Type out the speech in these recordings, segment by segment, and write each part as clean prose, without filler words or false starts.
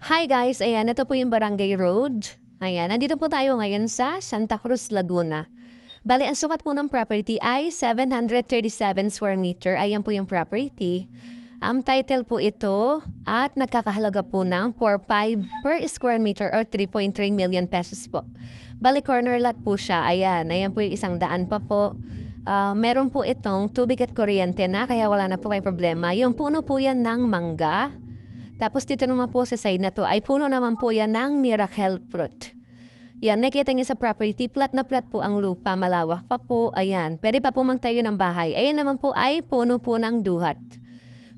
Hi guys, ayan, ito po yung Barangay Road. Ayan, nandito po tayo ngayon sa Santa Cruz, Laguna. Bali, ang sukat po ng property ay 737 square meter. Ayan po yung property. Ang title po ito at nagkakahalaga po ng 4.5 per square meter or 3.3 million pesos po. Bali, corner lot po siya. Ayan po yung isang daan pa po. Meron po itong tubig at kuryente na kaya wala na po kayo problema. Yung puno po yan ng mangga. Tapos dito naman po sa side na to ay puno naman po yan ng miracle fruit. Yan, nakita niyo sa property, plat na plat po ang lupa, malawak pa po, ayan. Pwede pa po magtayo ng bahay. Ayan naman po ay puno po ng duhat.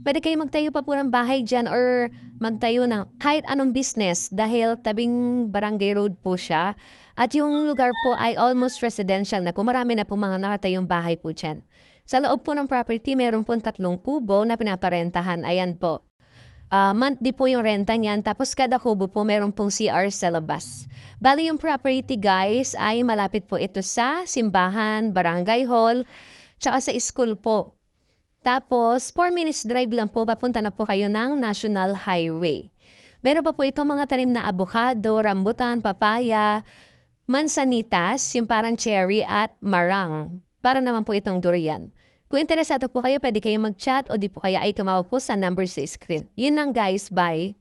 Pwede kayo magtayo pa po ng bahay dyan or magtayo ng kahit anong business dahil tabing barangay road po siya. At yung lugar po ay almost residential na po. Marami na po mga nakatayong bahay po dyan. Sa loob po ng property, meron po 3 kubo na pinaparentahan. Ayan po. Monthly po yung renta niyan. Tapos kada kubo po meron pong CR sa labas. Bali yung property guys ay malapit po ito sa simbahan, barangay hall, tsaka sa school po. Tapos 4 minutes drive lang po papunta na po kayo ng National Highway. Meron pa po ito mga tanim na avocado, rambutan, papaya, mansanitas, yung parang cherry at marang. Para naman po itong durian. Kung interesado po kayo, pwede kayo mag-chat o di po kaya ay tumawag po sa number sa screen. Yun lang guys, bye!